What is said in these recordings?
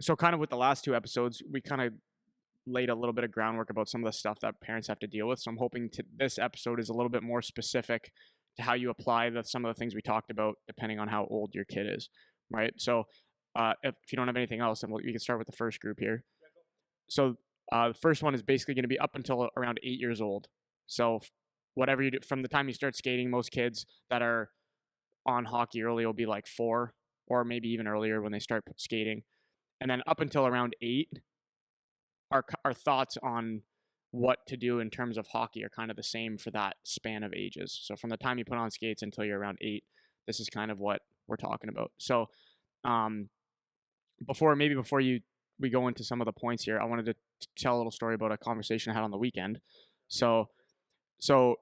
so kind of with the last two episodes, we kind of laid a little bit of groundwork about some of the stuff that parents have to deal with. So I'm hoping to this episode is a little bit more specific to how you apply some of the things we talked about, depending on how old your kid is, right? So if you don't have anything else, then we can start with the first group here. So the first one is basically going to be up until around 8 years old. So whatever you do from the time you start skating, most kids that are on hockey early will be like 4 or maybe even earlier when they start skating. And then up until around 8, our thoughts on what to do in terms of hockey are kind of the same for that span of ages. So from the time you put on skates until you're around 8, this is kind of what we're talking about. So um, before we go into some of the points here, I wanted to tell a little story about a conversation I had on the weekend. So so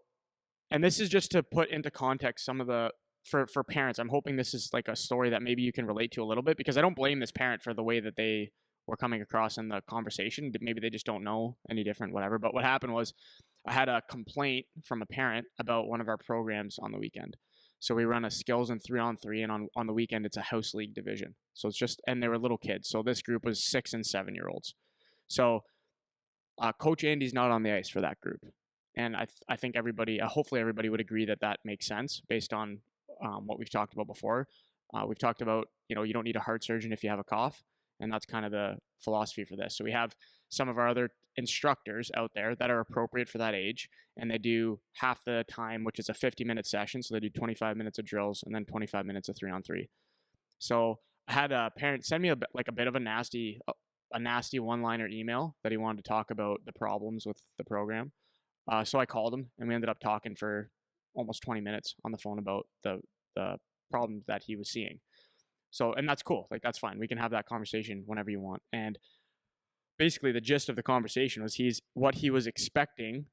and this is just to put into context some of the for parents. I'm hoping this is like a story that maybe you can relate to a little bit, because I don't blame this parent for the way that they were coming across in the conversation. Maybe they just don't know any different, whatever. But what happened was I had a complaint from a parent about one of our programs on the weekend. So we run a skills and 3-on-3, and on the weekend it's a house league division. So it's just, and they were little kids. So this group was 6 and 7-year-olds. So Coach Andy's not on the ice for that group. And I think everybody, hopefully everybody would agree that that makes sense based on what we've talked about before. We've talked about, you don't need a heart surgeon if you have a cough. And that's kind of the philosophy for this. So we have some of our other instructors out there that are appropriate for that age, and they do half the time, which is a 50-minute session. So they do 25 minutes of drills and then 25 minutes of 3-on-3. So I had a parent send me a bit of a nasty one-liner email that he wanted to talk about the problems with the program. So I called him, and we ended up talking for almost 20 minutes on the phone about the problems that he was seeing. So, and that's cool. Like, that's fine. We can have that conversation whenever you want. And basically the gist of the conversation was what he was expecting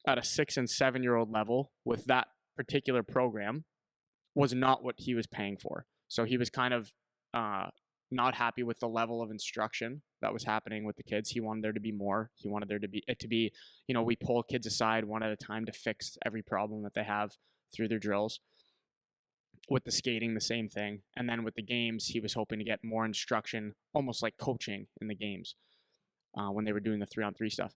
at a 6 and 7-year-old level with that particular program was not what he was paying for. So he was kind of not happy with the level of instruction that was happening with the kids. He wanted there to be more. He wanted there to be, we pull kids aside one at a time to fix every problem that they have through their drills. With the skating, the same thing. And then with the games, he was hoping to get more instruction, almost like coaching in the games when they were doing the 3-on-3 stuff.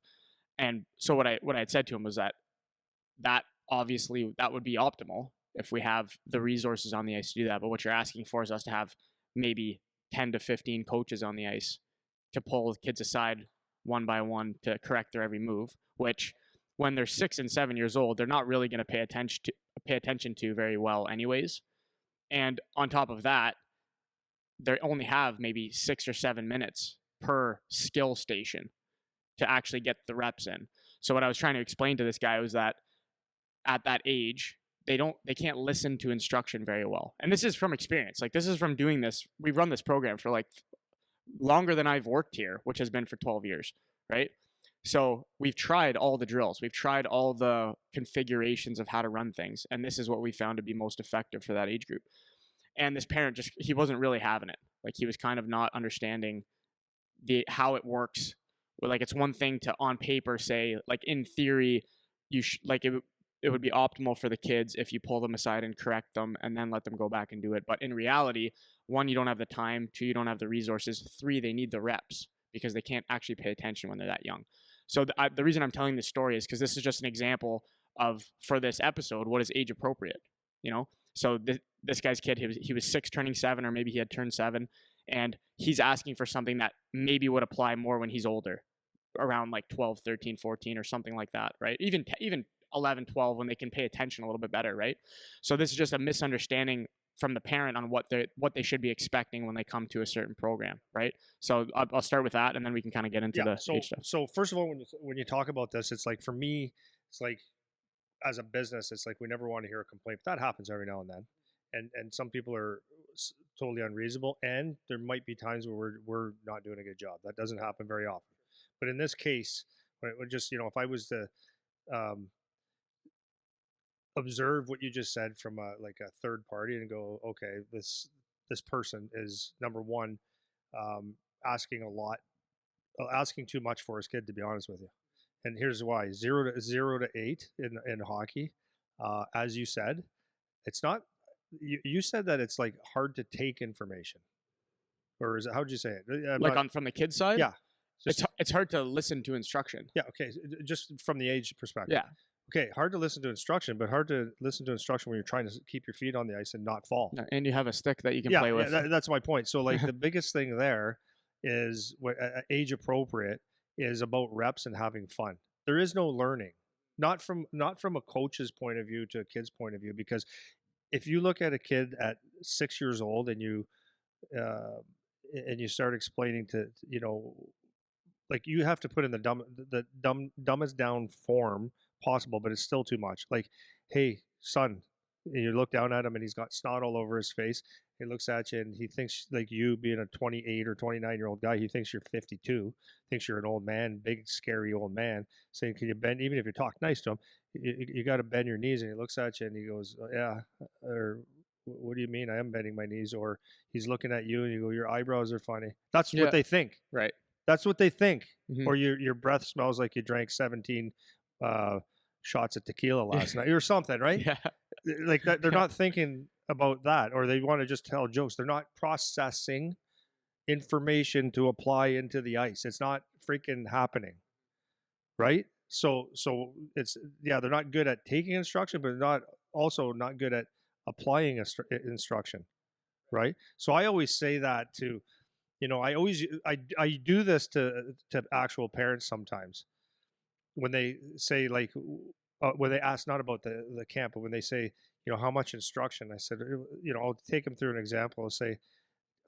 And so what I had said to him was that obviously that would be optimal if we have the resources on the ice to do that. But what you're asking for is us to have maybe 10 to 15 coaches on the ice to pull kids aside one by one to correct their every move, which when they're 6 and 7 years old, they're not really going to pay attention to very well anyways. And on top of that, they only have maybe 6 or 7 minutes per skill station to actually get the reps in. So what I was trying to explain to this guy was that at that age, they can't listen to instruction very well. And this is from experience. Like, this is from doing this. We've run this program for like longer than I've worked here, which has been for 12 years, right? So we've tried all the drills. We've tried all the configurations of how to run things. And this is what we found to be most effective for that age group. And this parent he wasn't really having it. Like, he was kind of not understanding how it works. Like, it's one thing to on paper say, like, in theory, it would be optimal for the kids if you pull them aside and correct them and then let them go back and do it. But in reality, 1, you don't have the time. 2, you don't have the resources. 3, they need the reps because they can't actually pay attention when they're that young. So the reason I'm telling this story is because this is just an example of, for this episode, what is age appropriate, So this guy's kid, he was 6 turning 7, or maybe he had turned 7, and he's asking for something that maybe would apply more when he's older, around like 12, 13, 14 or something like that, right? Even 11, 12, when they can pay attention a little bit better, right? So this is just a misunderstanding from the parent on what they should be expecting when they come to a certain program, right? So I'll start with that, and then we can kind of get into the age stuff. So first of all, when you talk about this, it's like, for me, it's like, as a business, it's like we never want to hear a complaint, but that happens every now and then. And some people are totally unreasonable, and there might be times where we're not doing a good job. That doesn't happen very often. But in this case, when it would just, if I was to observe what you just said from a third party and go, okay, this person is, number one, asking too much for his kid, to be honest with you. And here's why: 0 to 8 in hockey, as you said, it's not. You said that it's like hard to take information. or is it, how would you say it? I'm Like not. on from the kid side, Yeah, just it's hard to listen to instruction. yeah. Okay, just from the age perspective. Yeah. Okay, hard to listen to instruction, but hard to listen to instruction when you're trying to keep your feet on the ice and not fall. Yeah, and you have a stick that you can Yeah, play yeah, with. that's my point. So like the biggest thing there is what age appropriate is about reps and having fun. There is no learning, not from a coach's point of view to a kid's point of view, because if you look at a kid at 6 years old uh, and you start explaining to like you have to put in the dumbest down form possible, but it's still too much. Like, hey, son, and you look down at him and he's got snot all over his face. He looks at you and he thinks like you being a 28 or 29-year-old guy, he thinks you're 52, thinks you're an old man, big scary old man, saying, "Can you bend?" Even if you talk nice to him, you got to bend your knees. And he looks at you and he goes, "Yeah," or "What do you mean? I am bending my knees." Or he's looking at you and you go, "Your eyebrows are funny." That's what Yeah. they think. Right. That's what they think. Mhm. Or your breath smells like you drank 17 uh, shots of tequila last night or something, right? Yeah. Like that, they're Yeah. not thinking about that, or they want to just tell jokes. They're not processing information to apply into the ice. It's not freaking happening, right? So it's yeah, they're not good at taking instruction, but they're not also not good at applying instruction, right? So I always say that to I do this to actual parents sometimes when they say like when they ask not about the camp, but when they say how much instruction, I said I'll take them through an example. I'll say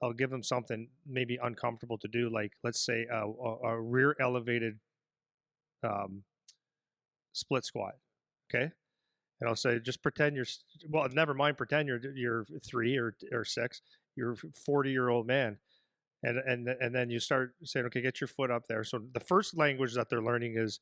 I'll give them something maybe uncomfortable to do, like let's say a rear elevated um, split squat, okay, and I'll say just pretend well, never mind, pretend you're 3 or 6, you're 40-year-old man. And then you start saying, okay, get your foot up there. So the first language that they're learning is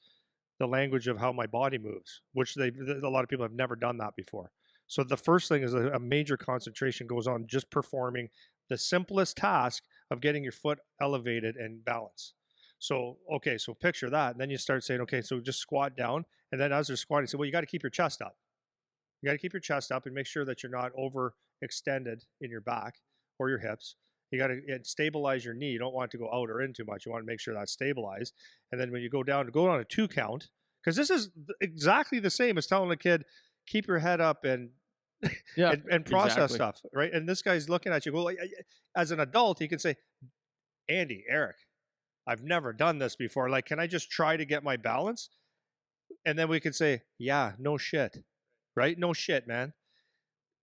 the language of how my body moves, which a lot of people have never done that before. So the first thing is a major concentration goes on just performing the simplest task of getting your foot elevated and balance. So okay, so picture that, and then you start saying, okay, so just squat down, and then as they're squatting, say, well, you got to keep your chest up. You got to keep your chest up and make sure that you're not overextended in your back or your hips. You got to stabilize your knee. You don't want it to go out or in too much. You want to make sure that's stabilized. And then when you go down, to go on a 2 count, because this is exactly the same as telling a kid, keep your head up and Yeah. and process Exactly. stuff, right? And this guy's looking at you. Well, as an adult, he can say, Andy, Eric, I've never done this before. Like, can I just try to get my balance? And then we can say, yeah, no shit, right? No shit, man.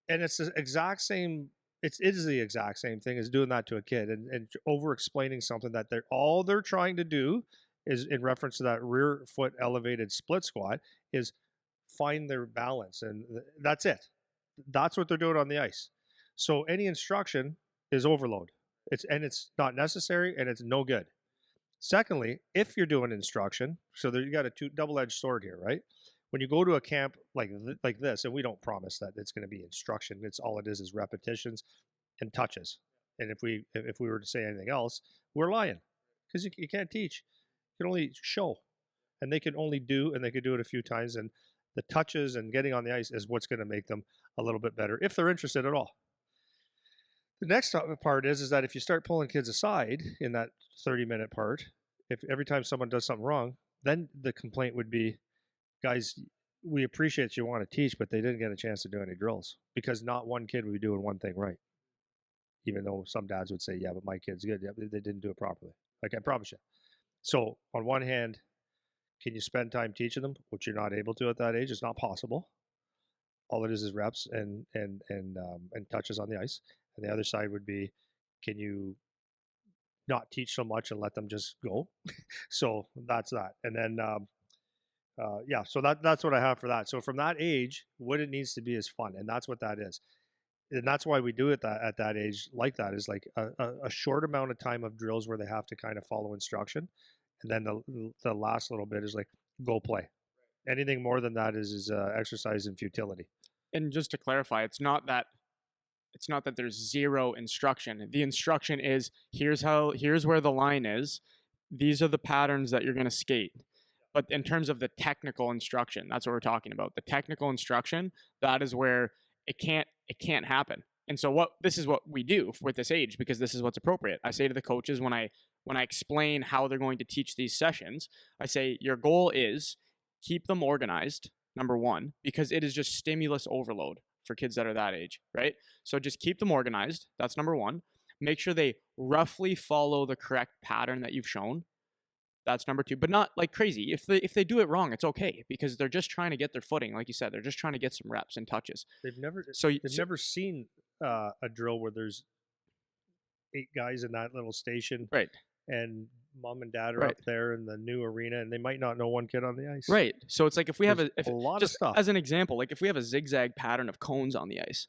And it's the exact same. It is the exact same thing as doing that to a kid and over explaining something that they're trying to do is in reference to that rear foot elevated split squat is find their balance, and that's it. That's what they're doing on the ice. So any instruction is overload. It's not necessary and it's no good. Secondly, if you're doing instruction, so there you got a double-edged sword here, right? When you go to a camp like this, and we don't promise that it's going to be instruction. It's all it is repetitions and touches. And if we were to say anything else, we're lying because you can't teach. You can only show, and they can only do, and they could do it a few times. And the touches and getting on the ice is what's going to make them a little bit better if they're interested at all. The next part is that if you start pulling kids aside in that 30-minute part, if every time someone does something wrong, then the complaint would be, guys, we appreciate you want to teach, but they didn't get a chance to do any drills because not one kid would be doing one thing right. Even though some dads would say, yeah, but my kid's good. Yeah, but they didn't do it properly. Like I promise you. So on one hand, can you spend time teaching them, which you're not able to at that age? It's not possible. All it is reps and touches on the ice. And the other side would be, can you not teach so much and let them just go? So that's that. And then yeah, so that's what I have for that. So from that age, what it needs to be is fun, and that's what that is. And that's why we do it at that age like that is like a short amount of time of drills where they have to kind of follow instruction, and then the last little bit is like go play. Anything more than that is exercise in futility. And just to clarify, it's not that there's zero instruction. The instruction is here's where the line is. These are the patterns that you're going to skate. But in terms of the technical instruction, that's what we're talking about. The technical instruction, that is where it can't happen. And so what this is what we do with this age, because this is what's appropriate. I say to the coaches when I explain how they're going to teach these sessions, I say your goal is keep them organized, number 1, because it is just stimulus overload for kids that are that age, right? So just keep them organized. That's number 1. Make sure they roughly follow the correct pattern that you've shown. That's number 2, but not like crazy. If they do it wrong, it's okay because they're just trying to get their footing. Like you said, they're just trying to get some reps and touches. They've never So, they've never seen a drill where there's 8 guys in that little station right, and mom and dad are right, up there in the new arena and they might not know one kid on the ice. right. So it's like if we have There's if a lot of just stuff. as an example, like if we have a zigzag pattern of cones on the ice,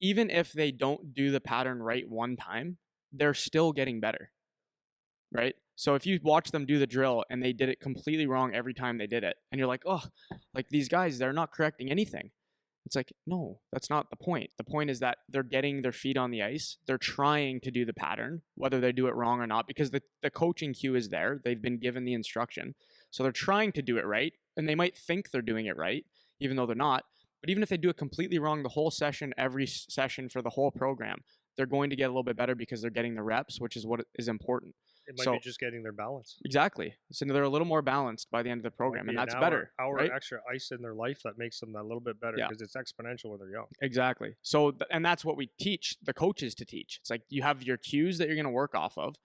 even if they don't do the pattern right one time, they're still getting better, right? So if you watch them do the drill and they did it completely wrong every time they did it, and you're like, oh, like these guys, they're not correcting anything. It's like, no, that's not the point. The point is that they're getting their feet on the ice. They're trying to do the pattern, whether they do it wrong or not, because the coaching cue is there. They've been given the instruction. So they're trying to do it right. And they might think they're doing it right, even though they're not. But even if they do it completely wrong the whole session, every session for the whole program, they're going to get a little bit better because they're getting the reps, which is what is important. It might So be just getting their balance. exactly. So they're a little more balanced by the end of the Might program, be and an that's hour, better, hour right? extra ice in their life that makes them a little bit better Yeah. because it's exponential when they're young. Exactly. So, and that's what we teach the coaches to teach. It's like you have your cues that you're going to work off of,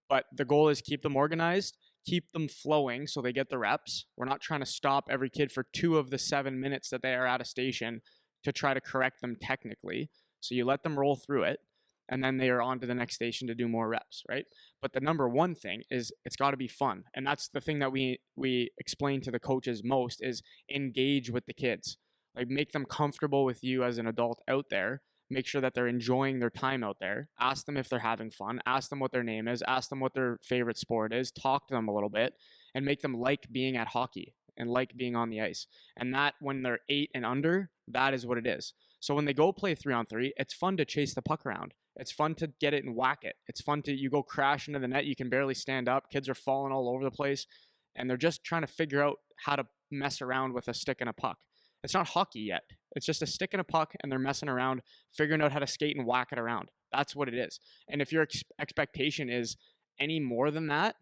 but the goal is keep them organized, keep them flowing so they get the reps. We're not trying to stop every kid for 2 of the 7 minutes that they are at a station to try to correct them technically. So you let them roll through it, and then they are on to the next station to do more reps, right? But the number one thing is it's got to be fun, and that's the thing that we explain to the coaches most is engage with the kids, like make them comfortable with you as an adult out there. Make sure that they're enjoying their time out there. Ask them if they're having fun. Ask them what their name is. Ask them what their favorite sport is. Talk to them a little bit and make them like being at hockey and like being on the ice. And that when they're 8 and under, that is what it is. So when they go play 3-on-3, it's fun to chase the puck around. It's fun to get it and whack it. It's fun to you go crash into the net. You can barely stand up. Kids are falling all over the place, and they're just trying to figure out how to mess around with a stick and a puck. It's not hockey yet. It's just a stick and a puck, and they're messing around, figuring out how to skate and whack it around. That's what it is. And if your expectation is any more than that,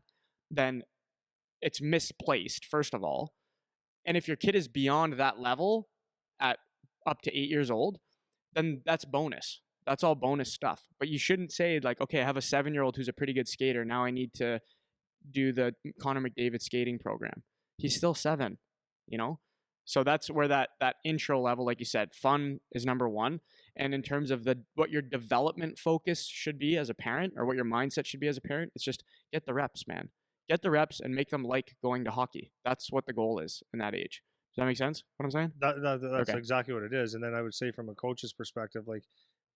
then it's misplaced, first of all. And if your kid is beyond that level at up to 8 years old, then that's bonus. That's all bonus stuff. But you shouldn't say, like, okay, I have a 7-year-old who's a pretty good skater. Now I need to do the Connor McDavid skating program. He's still 7, you know? So that's where that intro level, like you said, fun is number 1. And in terms of what your development focus should be as a parent or what your mindset should be as a parent, it's just get the reps, man. Get the reps and make them like going to hockey. That's what the goal is in that age. Does that make sense? What I'm saying? That's Okay. exactly what it is. And then I would say from a coach's perspective, like,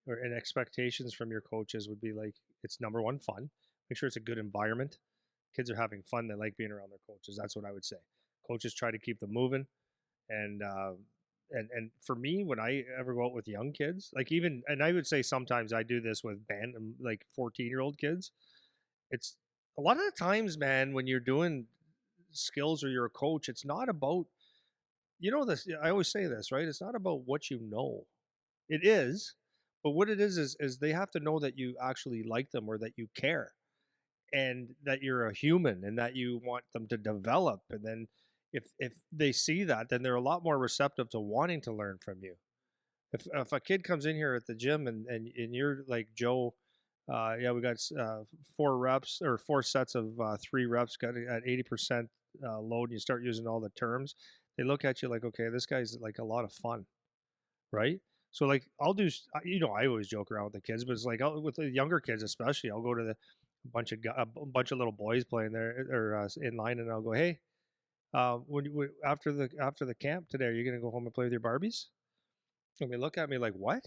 and expectations from your coaches would be like, it's number 1, fun. Make sure it's a good environment. Kids are having fun. They like being around their coaches. That's what I would say. Coaches try to keep them moving. And for me, when I ever go out with young kids, like even, and I would say sometimes I do this with like 14-year-old kids. It's a lot of the times, man, when you're doing skills or you're a coach, it's not about, this. I always say this, right? It's not about what you know. It is, but what it is they have to know that you actually like them or that you care and that you're a human and that you want them to develop. And then if they see that, then they're a lot more receptive to wanting to learn from you. If a kid comes in here at the gym and you're like, Joe, yeah, we got 4 reps or 4 sets of 3 reps, got it at 80% load, and you start using all the terms, they look at you like, okay, this guy's like a lot of fun, right? So like I'll do, I always joke around with the kids, but it's like with the younger kids especially, I'll go to a bunch of little boys playing there or in line, and I'll go, hey, after the camp today, are you gonna go home and play with your Barbies? And they look at me like, what?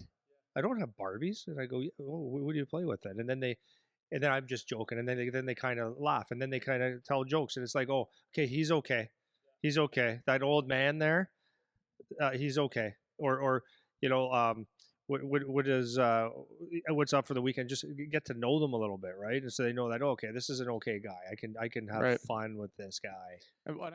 I don't have Barbies. And I go, "Yeah, oh, what do you play with then?" And then I'm just joking, and then they kind of laugh, and then they kind of tell jokes, and it's like, oh, okay, he's okay. That old man there, he's okay. Or what is what's up for the weekend? Just get to know them a little bit, right? And so they know that, oh, okay, this is an okay guy. I can have Right. fun with this guy. And what